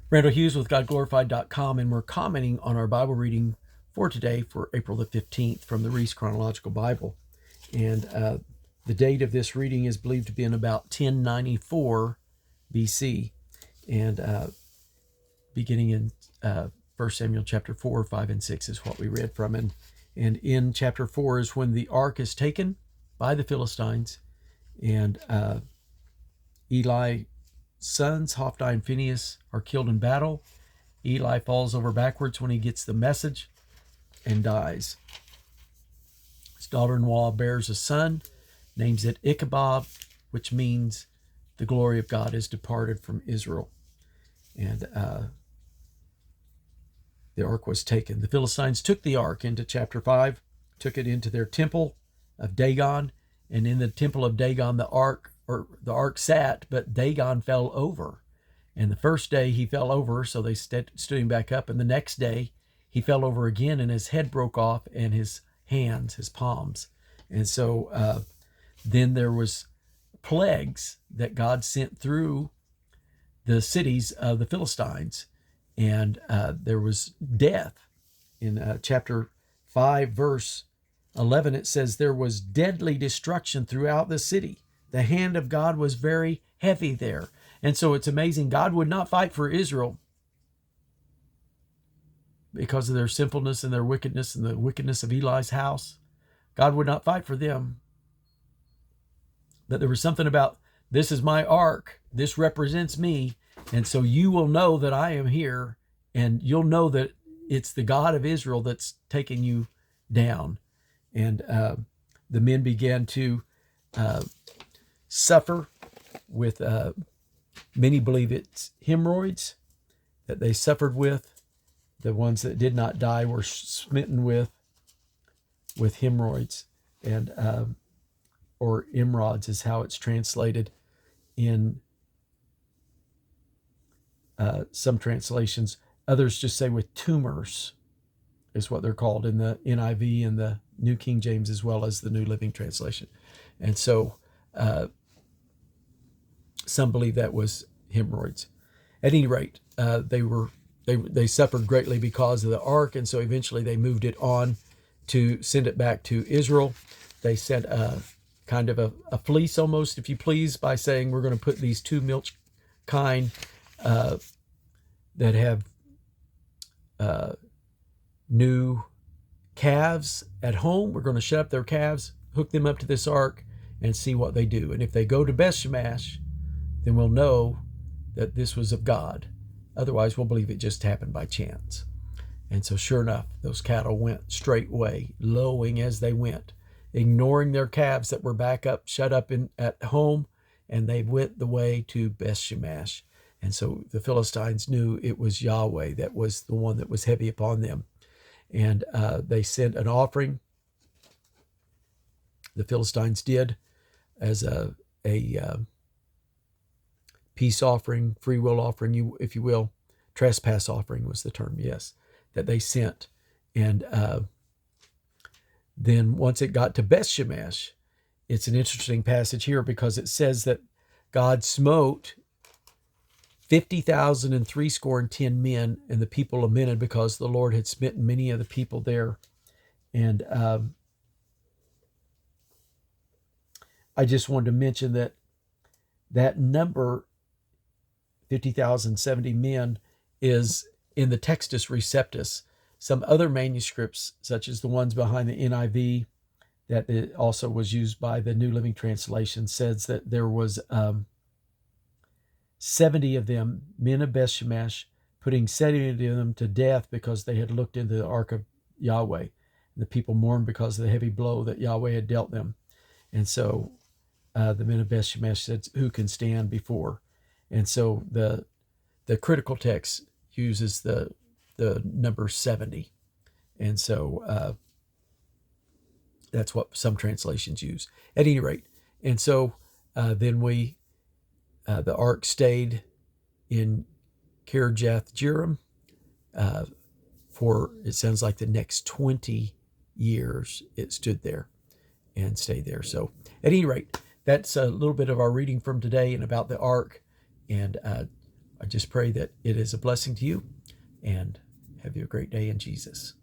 Randall Hughes with GodGlorified.com, and we're commenting on our Bible reading for today for April the 15th from the Reese Chronological Bible. And the date of this reading is believed to be in about 1094 BC, and beginning in 1 Samuel chapter 4, 5, and 6 is what we read from. And in chapter 4 is when the ark is taken by the Philistines, and Eli's sons, Hophni and Phinehas, are killed in battle. Eli falls over backwards when he gets the message and dies. His daughter-in-law bears a son, names it Ichabod, which means the glory of God is departed from Israel. And the ark was taken. The Philistines took the ark into chapter 5, took it into their temple of Dagon, and in the temple of Dagon the ark sat, but Dagon fell over. And the first day he fell over, so they stood him back up. And the next day he fell over again, and his head broke off, and his hands, his palms. And so then there was plagues that God sent through the cities of the Philistines, and there was death. In chapter 5, verse 11, it says, there was deadly destruction throughout the city. The hand of God was very heavy there. And so it's amazing. God would not fight for Israel because of their sinfulness and their wickedness and the wickedness of Eli's house. God would not fight for them. But there was something about, this is my ark. This represents me. And so you will know that I am here, and you'll know that it's the God of Israel that's taking you down. And the men began to suffer with, many believe it's hemorrhoids that they suffered with. The ones that did not die were smitten with hemorrhoids, and or emerods is how it's translated in some translations. Others just say with tumors is what they're called in the NIV and the New King James, as well as the New Living Translation. And so some believe that was hemorrhoids. At any rate, they suffered greatly because of the ark, and so eventually they moved it on to send it back to Israel. They sent a kind of a fleece, almost, if you please, by saying, we're going to put these two milch kine that have new calves at home. We're going to shut up their calves, hook them up to this ark, and see what they do. And if they go to Beth-Shemesh, then we'll know that this was of God. Otherwise, we'll believe it just happened by chance. And so sure enough, those cattle went straightway, lowing as they went, ignoring their calves that were back up, shut up at home, and they went the way to Beth-Shemesh. And so the Philistines knew it was Yahweh that was the one that was heavy upon them. And they sent an offering. The Philistines did, as a peace offering, free will offering, if you will. Trespass offering was the term, yes, that they sent. And then once it got to Beth-Shemesh, it's an interesting passage here, because it says that God smote 50,000 and 70 men, and the people lamented because the Lord had smitten many of the people there. And I just wanted to mention that number, 50,000, 70 men, is in the Textus Receptus. Some other manuscripts, such as the ones behind the NIV, that it also was used by the New Living Translation, says that there was 70 of them, men of Beth-Shemesh, putting 70 of them to death because they had looked into the ark of Yahweh. And the people mourned because of the heavy blow that Yahweh had dealt them. And so the men of Beth-Shemesh said, who can stand before? And so the critical text uses the number 70. And so that's what some translations use. At any rate, and so then the ark stayed in Kirjath Jearim for, it sounds like, the next 20 years. It stood there and stayed there. So at any rate, that's a little bit of our reading from today and about the ark. And I just pray that it is a blessing to you, and have you a great day in Jesus.